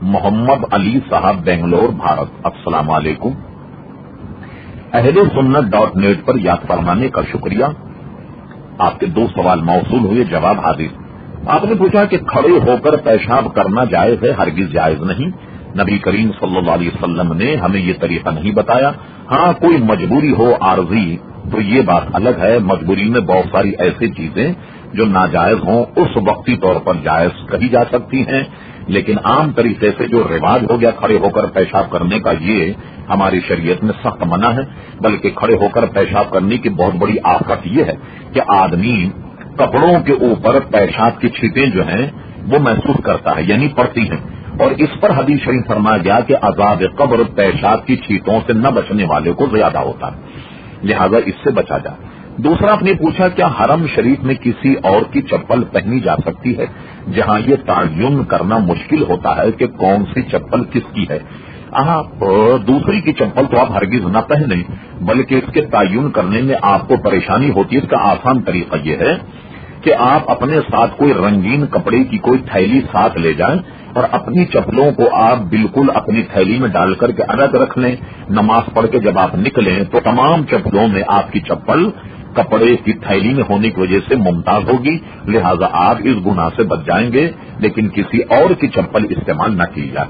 मोहम्मद अली साहब बेंगलोर भारत। अस्सलाम वालेकुम। अहले सुन्नत.नेट पर याद फरमाने का शुक्रिया। आपके 2 सवाल मौसूल हुए, जवाब हाजिर। आपने पूछा कि खड़े होकर पेशाब करना जायज है? हरगिज जायज नहीं। नबी करीम सल्लल्लाहु अलैहि वसल्लम ने हमें ये तरीका नहीं बताया। हाँ, कोई मजबूरी हो आरजी तो ये बात अलग है। मजबूरी में बहुत सारी ऐसी चीजें जो नाजायज हों उस वक्ती तौर पर जायज कही जा सकती हैं, लेकिन आम तरीके से जो रिवाज हो गया खड़े होकर पेशाब करने का, ये हमारी शरीयत में सख्त मना है। बल्कि खड़े होकर पेशाब करने की बहुत बड़ी आफत ये है कि आदमी कपड़ों के ऊपर पेशाब की छींटें जो हैं वो महसूस करता है, यानी पड़ती हैं, और इस पर हदीस शरीफ फरमाया गया कि अज़ाब कब्र पेशाब की छींटों से न बचने वाले को ज्यादा होता है, लिहाजा इससे बचा जाए। दूसरा आपने पूछा क्या हरम शरीफ में किसी और की चप्पल पहनी जा सकती है जहां ये तायुन करना मुश्किल होता है कि कौन सी चप्पल किसकी है। आप दूसरी की चप्पल तो आप हरगिज न पहने, बल्कि इसके तायुन करने में आपको परेशानी होती है। इसका आसान तरीका यह है कि आप अपने साथ कोई रंगीन कपड़े की कोई थैली साथ ले जाएं और अपनी चप्पलों को आप बिल्कुल अपनी थैली में डाल करके अलग रख लें। नमाज पढ़ के जब आप निकलें तो तमाम चप्पलों में आपकी चप्पल कपड़े की थैली में होने की वजह से मुमताज होगी, लिहाजा आप इस गुनाह से बच जाएंगे। लेकिन किसी और की चप्पल इस्तेमाल न की जाए।